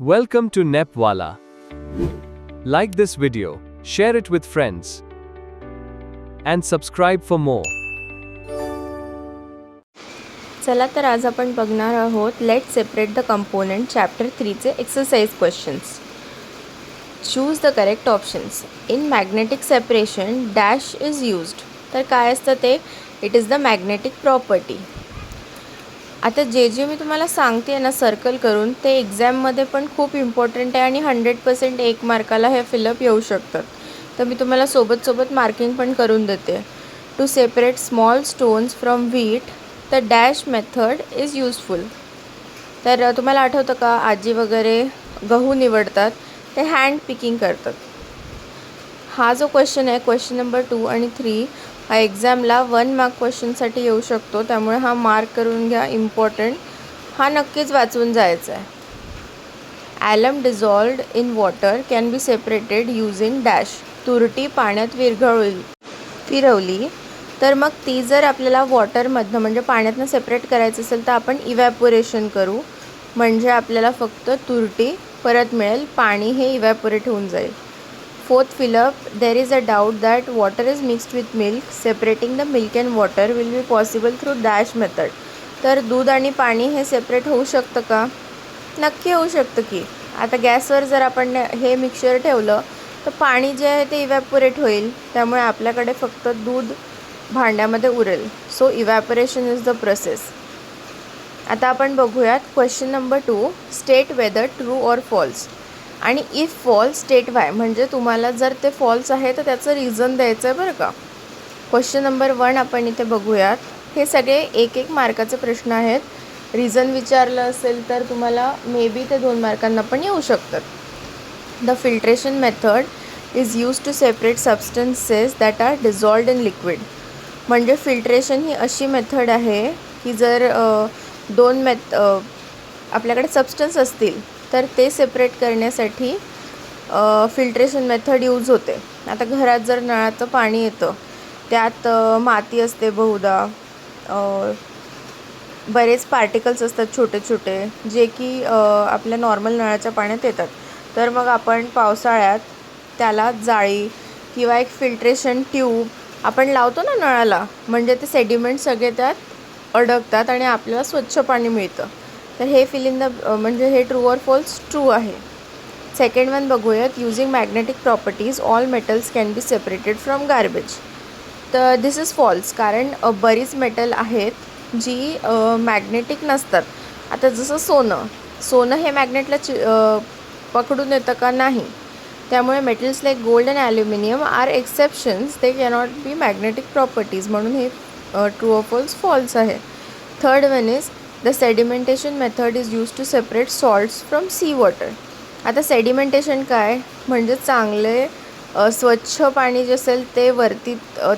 Welcome to Nepwala. Like this video, share it with friends, and subscribe for more. चला तर आज आपण बघणार आहोत let separate the component chapter 3 चे exercise questions. Choose the correct options. In magnetic separation dash is used. तर काय असतं ते? It is the magnetic property. आता जे मी तुम्हाला सांगते ना सर्कल करून, ते एक्झाममध्ये पण खूप इम्पॉर्टंट आहे आणि 100% 1 मार्काला हे फिलअप येऊ शकतात. तर मी तुम्हाला सोबत मार्किंग पण करून देते. To separate small stones from wheat the dash method is useful. तर तुम्हाला आठवतं का, आजी वगैरे गहू निवडतात ते हँड पिकिंग करतात. हा जो क्वेश्चन आहे, क्वेश्चन नंबर 2 आणि 3, हा एक्झामला 1 मार्क क्वेश्चनसाठी येऊ शकतो. त्यामुळे हा मार्क करून घ्या, इम्पॉर्टंट. हा नक्कीच वाचून जायचा आहे. Alum dissolved in water can be separated using dash. तुरटी पाण्यात फिरवली तर मग ती जर आपल्याला वॉटरमधनं म्हणजे पाण्यातनं सेपरेट करायचं असेल तर आपण इव्हॅपोरेशन करू. म्हणजे आपल्याला फक्त तुरटी परत मिळेल, पाणी हे इव्हॅपोरेट होऊन जाईल. Fourth fill up. There is a doubt that water is mixed with milk. Separating the milk and water will be possible through dash method. तर दूध आणि पाणी हे सेपरेट होऊ शकतं का? नक्की होऊ शकतं की. आता गॅसवर जर आपण हे मिक्सचर ठेवलं तर पाणी जे आहे ते इव्हॅपोरेट होईल. त्यामुळे आपल्याकडे फक्त दूध भांड्यामध्ये उरेल. So evaporation is the process. आता आपण बघूयात question number 2. State whether true or false. आणि इफ फॉल्स स्टेट वाय. म्हणजे तुम्हाला जर ते फॉल्स आहे तर त्याचं रिझन द्यायचं आहे बरं का. क्वेश्चन नंबर 1 आपण इथे बघूयात. हे सगळे 1-1 मार्काचे प्रश्न आहेत. रिझन विचारलं असेल तर तुम्हाला मे बी ते 2 मार्कांना पण येऊ शकतात. The filtration method is use to separate substances that are dissolved in liquid. म्हणजे फिल्ट्रेशन ही अशी मेथड आहे की जर आपल्याकडे सबस्टन्स असतील तर ते सेपरेट करण्यासाठी फिल्ट्रेशन मेथड यूज होते. आता घरात जर नळाचं पाणी येतं, त्यात माती असते, बहुधा बरेच पार्टिकल्स असतात छोटे छोटे, जे की आपल्या नॉर्मल नळाच्या पाण्यात येतात. तर मग आपण पावसाळ्यात त्याला जाळी किंवा एक फिल्ट्रेशन ट्यूब आपण लावतो ना नळाला, म्हणजे ते सेडिमेंट सगळे त्यात अडकतात आणि आपल्याला स्वच्छ पाणी मिळतं. तर हे फिल इन द म्हणजे हे ट्रू ऑर फॉल्स? ट्रू आहे. सेकंड वन बघूयात. Using magnetic properties all metals can be separated from garbage. तर दिस इज फॉल्स. कारण बरीच मेटल आहेत जी मॅग्नेटिक नसतात. आता जसं सोनं हे मॅग्नेटला पकडून येतं का? नाही. त्यामुळे metals like gold and aluminium are exceptions. They cannot be magnetic properties. म्हणून हे ट्रू ऑर फॉल्स? फॉल्स आहे. Third one is the sedimentation method is use to separate salts from sea water. आता सेडिमेंटेशन काय? म्हणजे चांगले स्वच्छ पाणी जे असेल ते वरती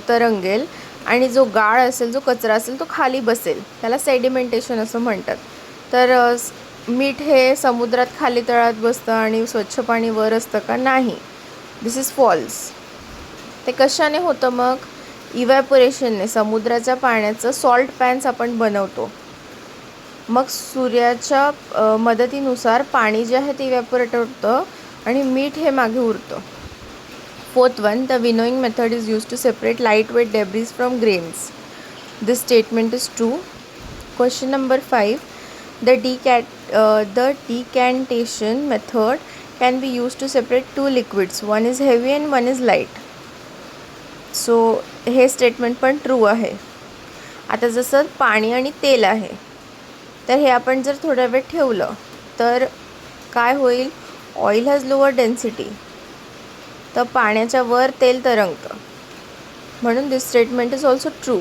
तरंगेल आणि जो गाळ असेल, जो कचरा असेल, तो खाली बसेल. त्याला सेडिमेंटेशन असं म्हणतात. तर मीठ हे समुद्रात खाली तळात बसतं आणि स्वच्छ पाणी वर असतं का? नाही. दिस इज फॉल्स. ते कशाने होतं मग? इव्हॅपोरेशनने. समुद्राच्या पाण्याचं सॉल्ट पॅन्स आपण बनवतो. मग सूर्याच्या मदतीनुसार पाणी जे आहे ते इव्हॅपोरेट होतं आणि मीठ हे मागे उरतं. Fourth one. The winnowing method is use to separate light weight debris from grains. This statement is true. Question number 5. The decantation method can be used to separate two liquids. One is heavy and one is light. So हे statement पण true आहे. आता जसं पाणी आणि तेल आहे, तर हे आपण जर थोडा वेळ ठेवलं तर काय होईल? Oil has lower density. तर पाण्याच्या वर तेल तरंगतं. म्हणून this statement is also true.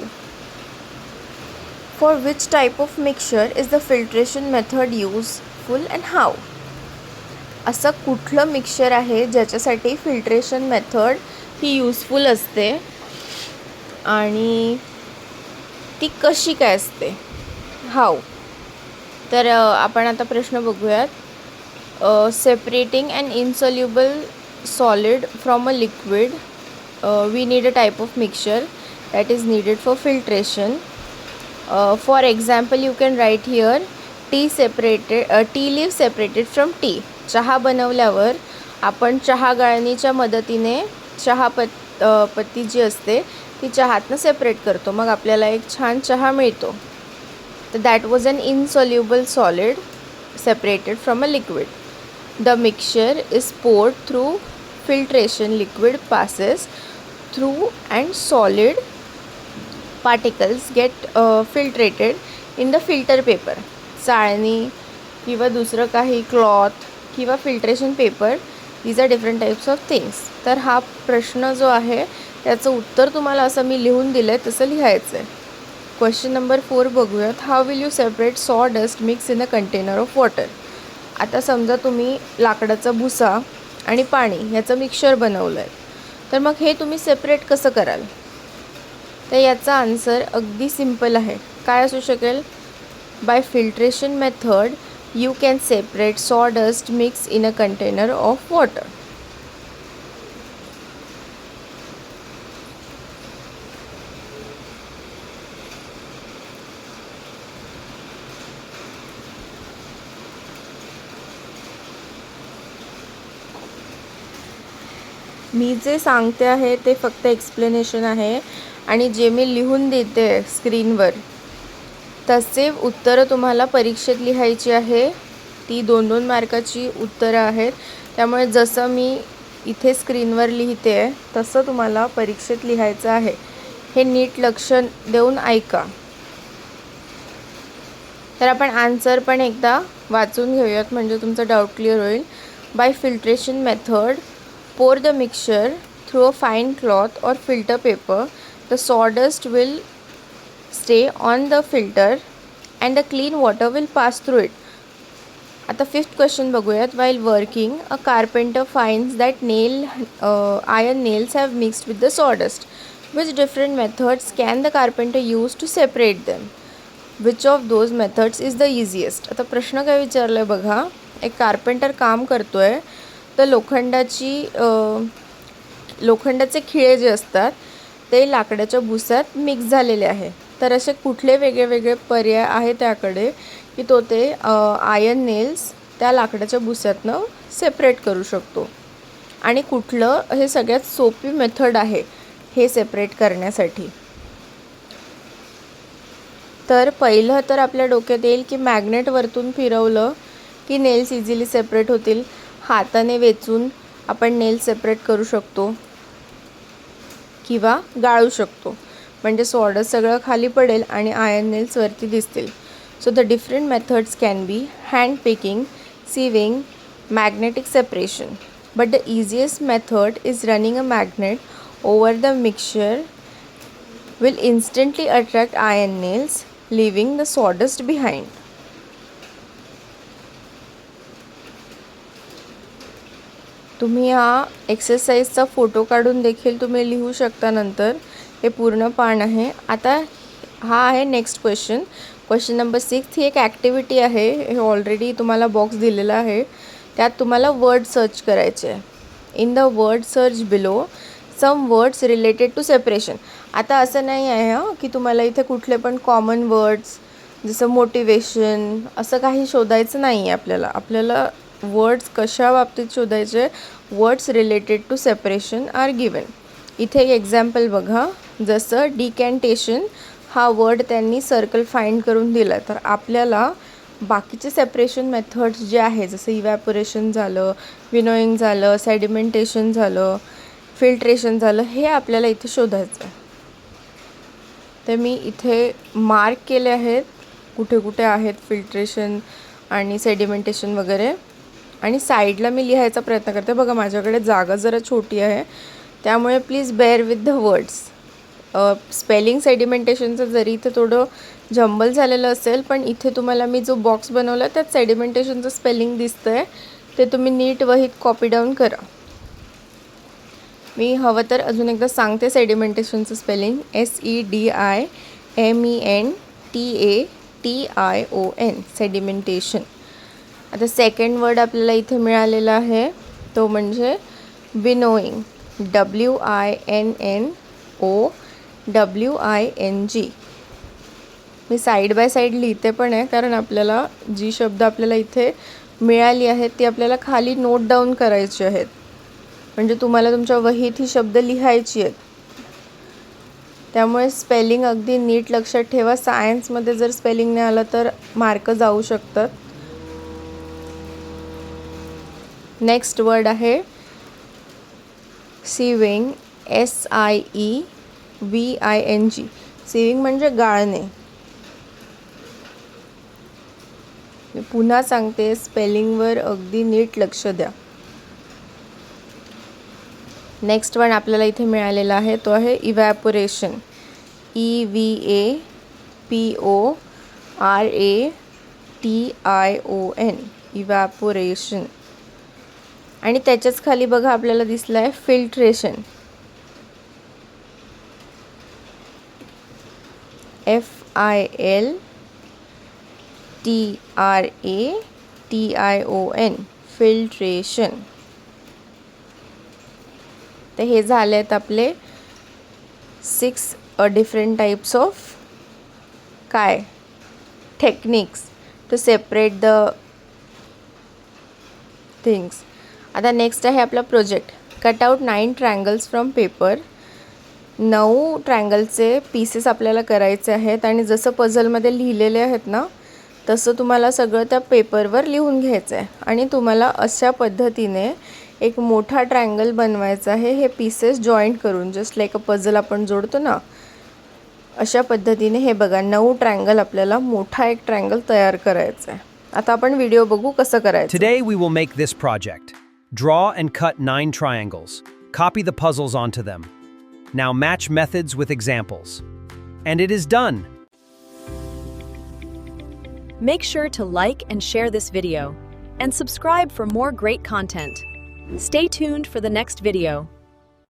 For which type of mixture is the filtration method useful and how. असं कुठलं मिक्सचर आहे ज्याच्यासाठी फिल्ट्रेशन मेथड ही यूजफुल असते आणि ती कशी काय असते? हाऊ. तर आपण आता प्रश्न बघूयात. Separating an insoluble solid from a liquid, we need a type of mixture that is needed for filtration. For example, you can write here tea leaves separated from tea. चहा बनवल्यावर आपण चहा गाळणीच्या मदतीने पत्ती जी असते ती चहातनं सेपरेट करतो, मग आपल्याला एक छान चहा मिळतो. तर that was an insoluble solid separated from a liquid. The mixture is poured through filtration. Liquid passes through and solid particles get filtrated in the filter paper. चाळणी किंवा दुसरं काही क्लॉथ किंवा filtration paper, these are different types of things. तर हा प्रश्न जो आहे त्याचं उत्तर तुम्हाला असं मी लिहून दिलं आहे तसं लिहायचं आहे. क्वेश्चन नंबर 4 बघूयात. How will you separate sawdust mix in a container of water. आता समजा तुम्ही लाकडाचा भुसा आणि पाणी ह्याचं मिक्सचर बनवलं आहे, तर मग हे तुम्ही सेपरेट कसं कराल? तर याचा आन्सर अगदी सिम्पल आहे. काय असू शकेल? By filtration method you can separate sawdust mix in a container of water. मी जे सांगते आहे ते फक्त एक्सप्लेनेशन आहे आणि जे मी लिहून देते स्क्रीनवर तसे उत्तरं तुम्हाला परीक्षेत लिहायची आहे. ती 2-2 मार्काची उत्तरं आहेत, त्यामुळे जसं मी इथे स्क्रीनवर लिहिते आहे तसं तुम्हाला परीक्षेत लिहायचं आहे. हे नीट लक्ष देऊन ऐका. तर आपण आन्सर पण एकदा वाचून घेऊयात म्हणजे तुमचा डाऊट क्लिअर होईल. Bye filtration method pour the mixture through a fine cloth or filter paper. The sawdust will stay on the filter and the clean water will pass through it. आता 5th question बघूयात. While working, a carpenter finds that iron nails have mixed with the sawdust. Which different methods can the carpenter use to separate them? Which of those methods is the easiest? आता प्रश्न काय विचारलं आहे बघा. एक carpenter काम करतो आहे, तर लोखंडाचे खिळे जे असतात ते लाकडाच्या भुसात मिक्स झालेले आहे. तर असे कुठले वेगळे पर्याय आहे त्याकडे की तो ते आयर्न नेल्स त्या लाकडाच्या भुसातनं सेपरेट करू शकतो, आणि कुठलं हे सगळ्यात सोपी मेथड आहे हे सेपरेट करण्यासाठी. तर पहिलं तर आपल्या डोक्यात येईल की मॅग्नेट वरतून फिरवलं की नेल्स इझिली सेपरेट होतील. हाताने वेचून आपण नेल सेपरेट करू शकतो किंवा गाळू शकतो, म्हणजे सॉडस्ट सगळं खाली पडेल आणि आयर्न नेल्स वरती दिसतील. So the different methods can be hand picking, swimming, magnetic separation. But the easiest method is running a magnet over the mixture will instantly attract iron nails living the sawdust behind. तुम्ही हा एक्सरसाइजचा photo काढून देखील तुम्ही लिहू शकता नंतर. हे पूर्ण पान आहे. आता हा आहे नेक्स्ट क्वेश्चन. Question number 6. ही एक ॲक्टिव्हिटी आहे. हे ऑलरेडी तुम्हाला बॉक्स दिलेला आहे. त्यात तुम्हाला वर्ड सर्च करायचे आहे. In the word search below some words related to separation. आता असं नाही आहे की तुम्हाला इथे कुठले पण कॉमन वर्ड्स जसं मोटिवेशन असं काही शोधायचं नाही आहे. आपल्याला वर्ड्स कशा बाबतीत शोधायचे? Words related to separation are given. इथे एक एक्झाम्पल बघा. जसं डिकॅन्टेशन हा वर्ड त्यांनी सर्कल फाइंड करून दिला, तर आपल्याला बाकीचे सेपरेशन मेथड्स जे आहे जसं इव्हॅपोरेशन झालं, विनोईंग झालं, सेडिमेंटेशन झालं, फिल्ट्रेशन झालं, हे आपल्याला इथे शोधायचं आहे. तर मी इथे मार्क केले आहेत कुठे कुठे आहेत फिल्ट्रेशन आणि सेडिमेंटेशन वगैरे, आणि साईडला मी लिहायचा प्रयत्न करते. बघा माझ्याकडे जागा जरा छोटी आहे, त्यामुळे please bear with the words. Spelling सेडिमेंटेशनचं जरी इथे थोडं जंबल झालेलं असेल, पण इथे तुम्हाला मी जो बॉक्स बनवला त्यात सेडिमेंटेशनचं स्पेलिंग दिसतं आहे, ते तुम्ही नीट वहीत कॉपी डाऊन करा. मी हवं तर अजून एकदा सांगते सेडिमेंटेशनचं स्पेलिंग. SEDIMENTATION sedimentation. आता सेकंड वर्ड आपल्याला इथे मिळालेला आहे तो म्हणजे विनोईंग. WINNOWING. Me side by side लिहिते पण आहे, कारण आपल्याला जी शब्द आपल्याला इथे मिळाली आहेत ती आपल्याला खाली नोट डाऊन करायची आहेत. म्हणजे तुम्हाला तुमच्या वहीत ही शब्द लिहायची आहेत. त्यामुळे स्पेलिंग अगदी नीट लक्षात ठेवा. सायन्समध्ये जर स्पेलिंग नाही आलं तर मार्क जाऊ शकतात. नेक्स्ट वर्ड आहे सिविंग, SIEVING. सिविंग म्हणजे गाळणे. मी पुन्हा सांगते, स्पेलिंगवर अगदी नीट लक्ष द्या. नेक्स्ट वन आपल्याला इथे मिळालेला आहे तो आहे इव्हॅपोरेशन. EVAPORATION. इव्हॅपोरेशन. आणि त्याच्याच खाली बघा आपल्याला दिसलं आहे फिल्ट्रेशन. FILTRATION. फिल्ट्रेशन. तर हे झाले आहेत आपले 6 डिफरंट टाइप्स ऑफ काय techniques to separate the things. आता नेक्स्ट आहे आपला project. Cut out 9 triangles from paper. 9 ट्रायंगलचे पीसेस आपल्याला करायचे आहेत आणि जसं पझलमध्ये लिहिलेले आहेत ना तसं तुम्हाला सगळं त्या पेपरवर लिहून घ्यायचं आहे. आणि तुम्हाला अशा पद्धतीने एक मोठा ट्रायंगल बनवायचा आहे. हे पीसेस जॉईंट करून, जस्ट लाईक अ पझल आपण जोडतो ना, अशा पद्धतीने हे बघा 9 ट्रायंगल आपल्याला मोठा एक ट्रायंगल तयार करायचा आहे. आता आपण व्हिडिओ बघू कसं करायचं. Today we will make this project. Draw and cut 9 triangles. Copy the puzzles onto them. Now match methods with examples. And it is done. Make sure to like and share this video and subscribe for more great content. Stay tuned for the next video.